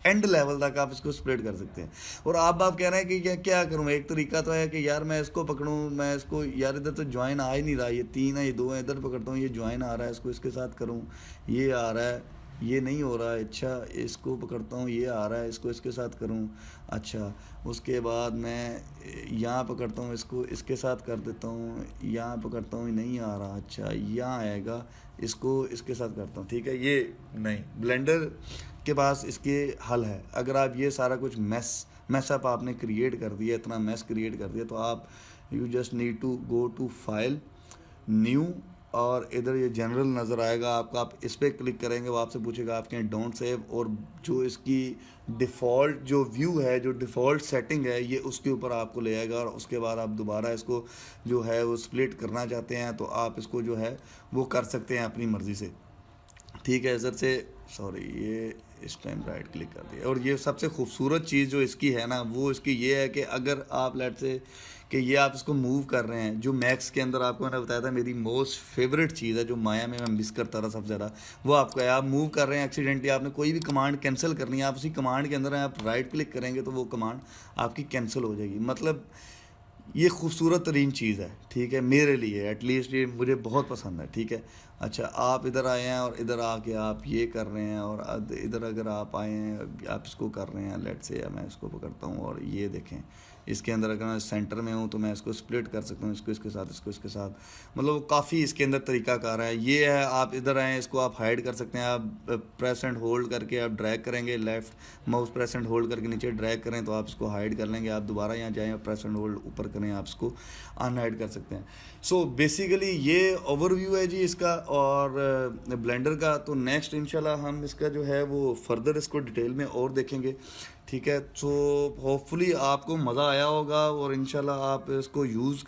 एंड लेवल तक आप इसको स्प्लिट कर सकते हैं। और आप कह रहे हैं कि क्या करूँ। एक तरीका तो है कि यार मैं इसको पकड़ूँ, मैं इसको यार इधर तो ज्वाइन आ ही नहीं रहा, ये 3 है ये 2 है, इधर पकड़ता हूँ ये ज्वाइन आ रहा है, इसको इसके साथ करूँ, ये आ रहा है, ये नहीं हो रहा है। अच्छा, इसको पकड़ता हूँ, ये आ रहा है, इसको इसके साथ करूँ। अच्छा, उसके बाद मैं यहाँ पकड़ता हूँ, इसको इसके साथ कर देता हूँ, यहाँ पकड़ता हूँ, नहीं आ रहा। अच्छा, यहाँ आएगा, इसको इसके साथ करता हूँ, ठीक है। ये नहीं, ब्लेंडर के पास इसके हल है। अगर आप ये सारा कुछ मैसअप आपने क्रिएट कर दिया, इतना मैस क्रिएट कर दिया, तो आप you just need to go to file, new, और इधर ये जनरल नज़र आएगा आपका, आप इस पर क्लिक करेंगे, वो आपसे पूछेगा आपके यहाँ डोंट सेव, और जो इसकी डिफ़ॉल्ट जो व्यू है, जो डिफ़ॉल्ट सेटिंग है, ये उसके ऊपर आपको ले आएगा। और उसके बाद आप दोबारा इसको जो है वो स्प्लिट करना चाहते हैं तो आप इसको जो है वो कर सकते हैं अपनी मर्ज़ी से। ठीक है, इधर से सॉरी ये इस टाइम राइट क्लिक कर दिया। और ये सबसे खूबसूरत चीज़ जो इसकी है ना, वो इसकी ये है कि अगर आप लेट से कि ये आप इसको मूव कर रहे हैं, जो मैक्स के अंदर आपको मैंने बताया था मेरी मोस्ट फेवरेट चीज़ है, जो माया में मैं मिस करता था सबसे ज़्यादा, वो आपको है। आप मूव कर रहे हैं एक्सीडेंटली, आपने कोई भी कमांड कैंसिल करनी है, आप उसी कमांड के अंदर हैं, आप राइट क्लिक करेंगे तो वो कमांड आपकी कैंसिल हो जाएगी। मतलब ये खूबसूरत तरीन चीज़ है, ठीक है, मेरे लिए एटलीस्ट ये मुझे बहुत पसंद है, ठीक है। अच्छा, आप इधर आए हैं और इधर आके आप ये कर रहे हैं, और इधर अगर आप आए हैं आप इसको कर रहे हैं, लेट से या मैं इसको पकड़ता हूँ और ये देखें, इसके अंदर अगर मैं सेंटर में हूँ तो मैं इसको स्प्लिट कर सकता हूँ, इसको इसके साथ, इसको इसके साथ। मतलब वो काफ़ी इसके अंदर तरीकाकार है। ये है, आप इधर आएँ, इसको आप हाइड कर सकते हैं, आप प्रेस एंड होल्ड करके आप ड्रैग करेंगे, left mouse press and hold करके नीचे ड्रैग करें तो आप इसको हाइड कर लेंगे। आप दोबारा यहाँ जाएँ और प्रेस एंड होल्ड ऊपर करें, आप इसको अनहाइड कर सकते हैं। सो बेसिकली ये ओवरव्यू है जी इसका और ब्लेंडर का। तो नेक्स्ट इंशाल्लाह हम इसका जो है वो फर्दर इसको डिटेल में और देखेंगे, ठीक है। सो होपफुली आपको मज़ा आया होगा और इंशाल्लाह आप इसको यूज़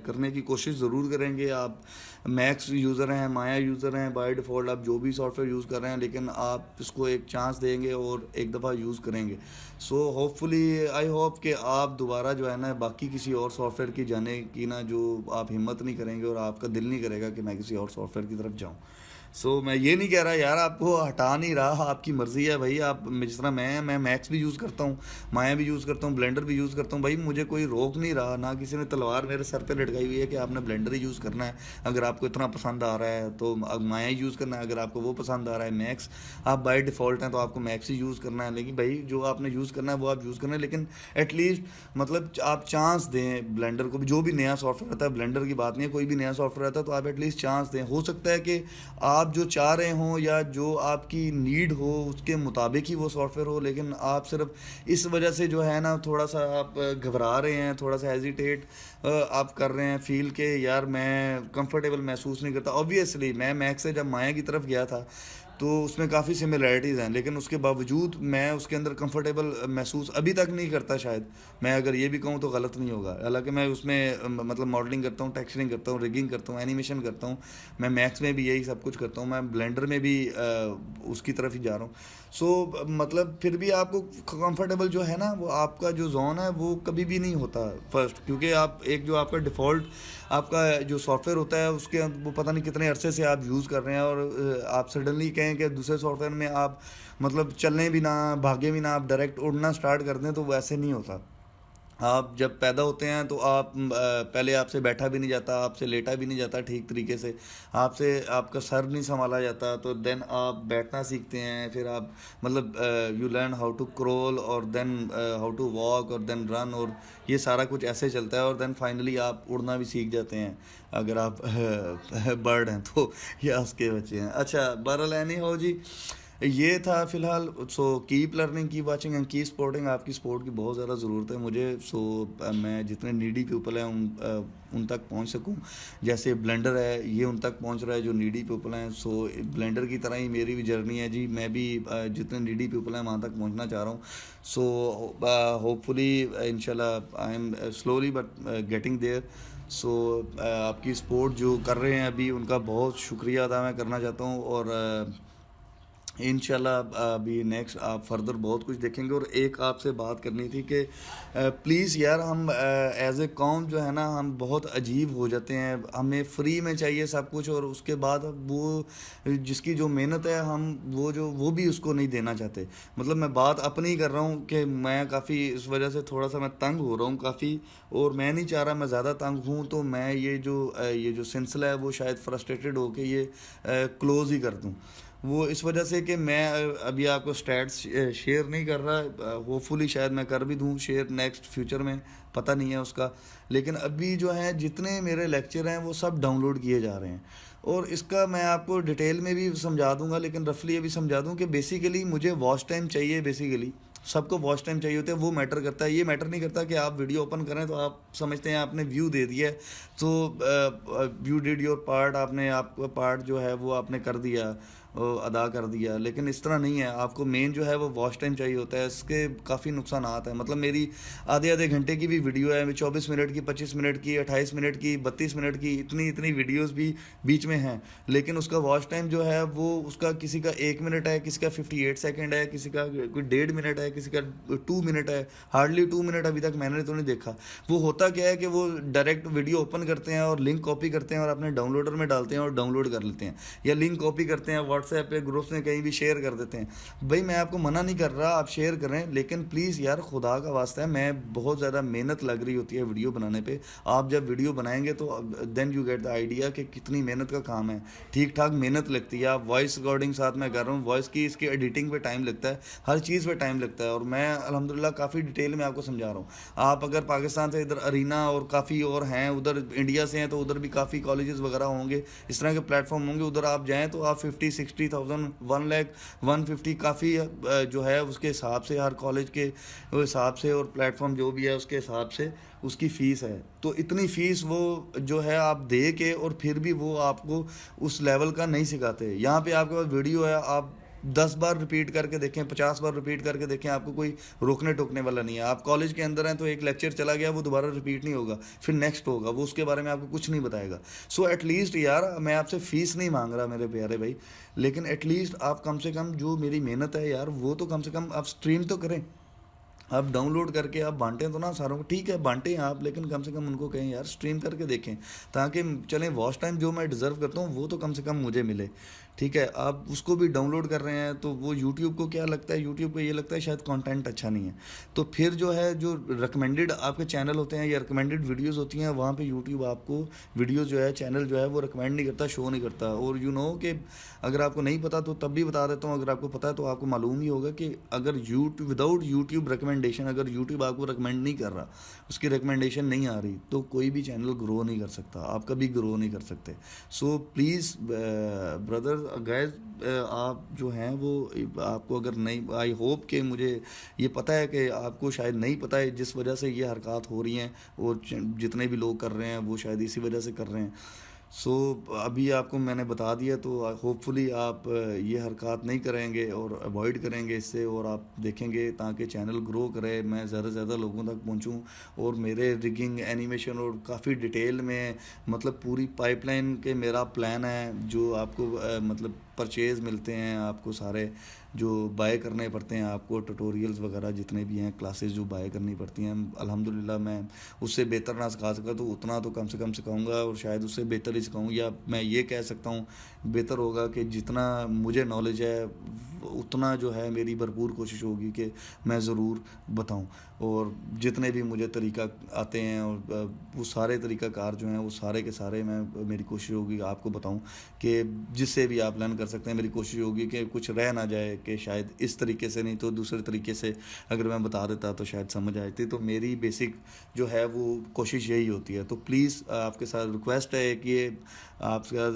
करने की कोशिश ज़रूर करेंगे। आप मैक्स यूज़र हैं, माया यूज़र हैं, बाय डिफ़ॉल्ट आप जो भी सॉफ्टवेयर यूज़ कर रहे हैं, लेकिन आप इसको एक चांस देंगे और एक दफ़ा यूज़ करेंगे। सो होपफुली आई होप कि आप दोबारा जो है ना बाकी किसी और सॉफ्टवेयर की जाने की ना जो आप हिम्मत नहीं करेंगे और आपका दिल नहीं करेगा कि मैं किसी और सॉफ्टवेयर की तरफ जाऊँ। सो मैं ये नहीं कह रहा यार आपको हटा नहीं रहा, आपकी मर्ज़ी है भाई। आप जिस तरह मैं मैक्स भी यूज़ करता हूँ, माया भी यूज़ करता हूँ, ब्लेंडर भी यूज़ करता हूँ भाई, मुझे कोई रोक नहीं रहा, ना किसी ने तलवार मेरे सर पे लटकाई हुई है कि आपने ब्लेंडर ही यूज़ करना है। अगर आपको इतना पसंद आ रहा है तो माया यूज़ करना है, अगर आपको वो पसंद आ रहा है मैक्स, आप बाय डिफ़ॉल्ट हैं तो आपको मैक्स ही यूज़ करना है। लेकिन भाई जो आपने यूज़ करना है वो आप यूज़ करना है, लेकिन एटलीस्ट मतलब आप चांस दें ब्लेंडर को भी। जो भी नया सॉफ्टवेयर आता है, ब्लेंडर की बात नहीं है, कोई भी नया सॉफ्टवेयर आता है तो आप एटलीस्ट चांस दें। हो सकता है कि आप जो चाह रहे हों या जो आपकी नीड हो उसके मुताबिक ही वो सॉफ्टवेयर हो, लेकिन आप सिर्फ इस वजह से जो है ना थोड़ा सा आप घबरा रहे हैं, थोड़ा सा हेजिटेट आप कर रहे हैं, फील के यार मैं कंफर्टेबल महसूस नहीं करता। ऑब्वियसली मैं मैक्स से जब माया की तरफ गया था तो उसमें काफ़ी सिमिलैरिटीज़ हैं, लेकिन उसके बावजूद मैं उसके अंदर कंफर्टेबल महसूस अभी तक नहीं करता। शायद मैं अगर ये भी कहूँ तो गलत नहीं होगा। हालांकि मैं उसमें मतलब मॉडलिंग करता हूँ, टेक्सचरिंग करता हूँ, रिगिंग करता हूँ, एनिमेशन करता हूँ। मैं मैक्स में भी यही सब कुछ करता हूँ, मैं ब्लेंडर में भी उसकी तरफ ही जा रहा हूँ। सो मतलब फिर भी आपको कंफर्टेबल जो है ना, वो आपका जो जोन है वो कभी भी नहीं होता फर्स्ट, क्योंकि आप एक जो आपका डिफ़ॉल्ट आपका जो सॉफ्टवेयर होता है उसके वो पता नहीं कितने अरसे से आप यूज़ कर रहे हैं, और आप सडनली कहें कि दूसरे सॉफ्टवेयर में आप मतलब चलने भी ना, भागे भी ना, आप डायरेक्ट उड़ना स्टार्ट कर दें, तो वैसे नहीं होता। आप जब पैदा होते हैं तो आप पहले आपसे बैठा भी नहीं जाता, आपसे लेटा भी नहीं जाता ठीक तरीके से, आपसे आपका सर नहीं संभाला जाता, तो देन आप बैठना सीखते हैं, फिर आप मतलब you learn how to crawl और देन हाउ टू वॉक और देन रन, और ये सारा कुछ ऐसे चलता है, और देन फाइनली आप उड़ना भी सीख जाते हैं अगर आप बर्ड हैं तो, या उसके बच्चे हैं। अच्छा, बहरहाल एनी हो जी, ये था फ़िलहाल। So keep learning, keep watching and keep supporting. आपकी सपोर्ट की बहुत ज़्यादा ज़रूरत है मुझे। सो मैं जितने नीडी पीपल हैं उन तक पहुंच सकूं, जैसे ब्लेंडर है ये उन तक पहुंच रहा है जो नीडी पीपल हैं। सो ब्लेंडर की तरह ही मेरी भी जर्नी है जी, मैं भी जितने नीडी पीपल हैं वहाँ तक पहुँचना चाह रहा हूँ। सो होपफुली इंशाल्लाह I am slowly but getting there. So आपकी सपोर्ट जो कर रहे हैं अभी, उनका बहुत शुक्रिया अदा मैं करना चाहता हूँ, और इंशाल्लाह अभी नेक्स्ट आप फर्दर बहुत कुछ देखेंगे। और एक आपसे बात करनी थी कि प्लीज़ यार, हम एज ए कौम जो है ना, हम बहुत अजीब हो जाते हैं। हमें फ्री में चाहिए सब कुछ, और उसके बाद वो जिसकी जो मेहनत है हम वो भी उसको नहीं देना चाहते। मतलब मैं बात अपनी कर रहा हूँ कि मैं काफ़ी इस वजह से थोड़ा सा मैं तंग हो रहा हूँ काफ़ी, और मैं नहीं चाह रहा मैं ज़्यादा तंग हूँ, तो मैं ये जो सिलसिला है वो शायद फ्रस्ट्रेटेड हो के ये क्लोज़ ही कर दूँ। वो इस वजह से कि मैं अभी आपको स्टैट्स शेयर नहीं कर रहा। होपफुली शायद मैं कर भी दूं शेयर नेक्स्ट फ्यूचर में, पता नहीं है उसका। लेकिन अभी जो है जितने मेरे लेक्चर हैं वो सब डाउनलोड किए जा रहे हैं, और इसका मैं आपको डिटेल में भी समझा दूंगा, लेकिन रफली ये भी समझा दूं कि बेसिकली मुझे वॉच टाइम चाहिए। बेसिकली सबको वॉच टाइम चाहिए होता है, वो मैटर करता है। ये मैटर नहीं करता कि आप वीडियो ओपन करें तो आप समझते हैं आपने व्यू दे दिया है, तो व्यू डिड योर पार्ट, आपने आपका पार्ट जो है वो आपने कर दिया, अदा कर दिया, लेकिन इस तरह नहीं है। आपको मेन जो है वो वॉच टाइम चाहिए होता है। इसके काफ़ी नुकसानात हैं। मतलब मेरी आधे आधे घंटे की भी वीडियो है, 24 मिनट की, 25 मिनट की, 28 मिनट की, 32 मिनट की, इतनी इतनी वीडियोस भी बीच में हैं, लेकिन उसका वॉच टाइम जो है वो उसका किसी का 1 मिनट है, किसी का 58 सेकेंड है, किसी का कोई 1.5 मिनट है, किसी का 2 मिनट है। हार्डली 2 मिनट अभी तक मैंने तो नहीं देखा। वो होता क्या है कि वो डायरेक्ट वीडियो ओपन करते हैं और लिंक कॉपी करते हैं और अपने डाउनलोडर में डालते हैं और डाउनलोड कर लेते हैं, या लिंक कॉपी करते हैं व्हाट्सएप पे ग्रुप्स में कहीं भी शेयर कर देते हैं। भाई मैं आपको मना नहीं कर रहा, आप शेयर करें, लेकिन प्लीज़ यार खुदा का वास्ता है, मैं बहुत ज़्यादा मेहनत लग रही होती है वीडियो बनाने पे। आप जब वीडियो बनाएंगे तो then you get the idea कि कितनी मेहनत का काम है। ठीक ठाक मेहनत लगती है। आप वॉइस रिकॉर्डिंग साथ में कर रहा हूँ, वॉइस की इसकी एडिटिंग पे टाइम लगता है, हर चीज़ पे टाइम लगता है, और मैं अल्हम्दुलिल्लाह काफ़ी डिटेल में आपको समझा रहा हूँ। आप अगर पाकिस्तान से इधर अरीना और काफ़ी और हैं, उधर इंडिया से हैं तो उधर भी काफ़ी कॉलेजेस वगैरह होंगे, इस तरह के प्लेटफॉर्म होंगे, उधर आप जाएँ तो आप 50-60,000, 1 लाख, 150 काफ़ी जो है उसके हिसाब से, हर कॉलेज के हिसाब से और प्लेटफॉर्म जो भी है उसके हिसाब से उसकी फ़ीस है। तो इतनी फ़ीस वो जो है आप दे के, और फिर भी वो आपको उस लेवल का नहीं सिखाते। यहाँ पे आपके पास वीडियो है, आप 10 बार रिपीट करके देखें, 50 बार रिपीट करके देखें, आपको कोई रोकने टोकने वाला नहीं है। आप कॉलेज के अंदर हैं तो एक लेक्चर चला गया, वो दोबारा रिपीट नहीं होगा, फिर नेक्स्ट होगा, वो उसके बारे में आपको कुछ नहीं बताएगा। सो एटलीस्ट यार, मैं आपसे फ़ीस नहीं मांग रहा मेरे प्यारे भाई, लेकिन एटलीस्ट आप कम से कम जो मेरी मेहनत है यार, वो तो कम से कम आप स्ट्रीम तो करें। आप डाउनलोड करके आप बांटें तो ना सारों को, ठीक है बांटें आप, लेकिन कम से कम उनको कहें यार स्ट्रीम करके देखें, ताकि चलें वॉच टाइम जो मैं डिज़र्व करता हूँ वो तो कम से कम मुझे मिले। ठीक है, आप उसको भी डाउनलोड कर रहे हैं तो वो यूट्यूब को क्या लगता है, यूट्यूब को ये लगता है शायद कंटेंट अच्छा नहीं है, तो फिर जो है जो रिकमेंडेड आपके चैनल होते हैं या रिकमेंडेड वीडियोस होती हैं, वहाँ पे यूट्यूब आपको वीडियो जो है, चैनल जो है वो रिकमेंड नहीं करता, शो नहीं करता। और यू नो कि अगर आपको नहीं पता तो तब भी बता देता हूँ, अगर आपको पता है तो आपको मालूम ही होगा कि अगर यूट्यूब विदाउट यूट्यूब रिकमेंडेशन, अगर यूट्यूब आपको रिकमेंड नहीं कर रहा, उसकी रिकमेंडेशन नहीं आ रही, तो कोई भी चैनल ग्रो नहीं कर सकता, आप कभी ग्रो नहीं कर सकते। सो प्लीज़ ब्रदर गैस, आप जो हैं वो, आपको अगर नहीं, आई होप कि मुझे ये पता है कि आपको शायद नहीं पता है जिस वजह से ये हरकत हो रही हैं, और जितने भी लोग कर रहे हैं वो शायद इसी वजह से कर रहे हैं। सो अभी आपको मैंने बता दिया, तो होपफुली आप ये हरकत नहीं करेंगे और अवॉइड करेंगे इससे, और आप देखेंगे ताकि चैनल ग्रो करे, मैं ज़्यादा से ज़्यादा लोगों तक पहुंचूं, और मेरे रिगिंग एनिमेशन और काफ़ी डिटेल में, मतलब पूरी पाइपलाइन के मेरा प्लान है, जो आपको मतलब परचेज़ मिलते हैं आपको सारे, जो बाय करने पड़ते हैं आपको, ट्यूटोरियल्स वगैरह जितने भी हैं, क्लासेस जो बाय करनी पड़ती हैं, अल्हम्दुलिल्लाह मैं उससे बेहतर ना सिखा सका तो उतना तो कम से कम सिखाऊंगा, और शायद उससे बेहतर ही सिखाऊँ, या मैं ये कह सकता हूँ बेहतर होगा कि जितना मुझे नॉलेज है उतना जो है मेरी भरपूर कोशिश होगी कि मैं ज़रूर बताऊं, और जितने भी मुझे तरीका आते हैं और वो सारे तरीक़ाकार जो हैं वो सारे के सारे मैं, मेरी कोशिश होगी आपको बताऊं कि जिससे भी आप लर्न कर सकते हैं। मेरी कोशिश होगी कि कुछ रह ना जाए कि शायद इस तरीके से नहीं तो दूसरे तरीके से अगर मैं बता देता तो शायद समझ आती। तो मेरी बेसिक जो है वो कोशिश यही होती है। तो प्लीज़ आपके साथ रिक्वेस्ट है कि ये आपका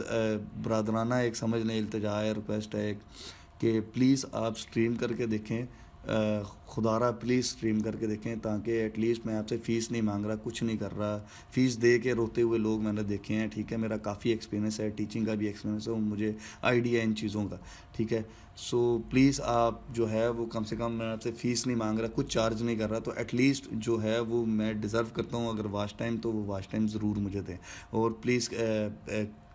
बरादराना एक समझ लें, इल्तिजा है, रिक्वेस्ट है कि प्लीज़ आप स्ट्रीम करके देखें, खुदारा प्लीज़ स्ट्रीम करके देखें, ताकि एटलीस्ट मैं आपसे फ़ीस नहीं मांग रहा, कुछ नहीं कर रहा। फ़ीस दे के रोते हुए लोग मैंने देखे हैं, ठीक है, मेरा काफ़ी एक्सपीरियंस है, टीचिंग का भी एक्सपीरियंस है, मुझे आइडिया इन चीज़ों का, ठीक है। सो प्लीज़ आप जो है वो कम से कम, मैं आपसे फ़ीस नहीं मांग रहा, कुछ चार्ज नहीं कर रहा, तो एटलीस्ट जो है वो मैं डिज़र्व करता हूँ अगर वॉच टाइम, तो वो वॉच टाइम ज़रूर मुझे दें। और please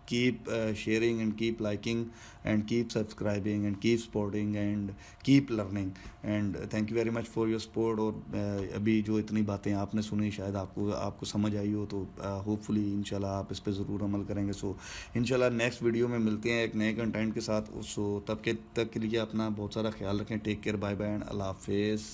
keep sharing and keep liking and keep subscribing and keep supporting and keep learning and thank you very much for your support। और अभी जो इतनी बातें आपने सुनी शायद आपको समझ आई हो, तो होपफुली इंशाल्लाह आप इस पे ज़रूर अमल करेंगे। सो इंशाल्लाह नेक्स्ट वीडियो में मिलते हैं एक नए कंटेंट के साथ। सो तब के तक के लिए अपना बहुत सारा ख्याल रखें। Take care, bye bye and अल्लाह हाफिज़।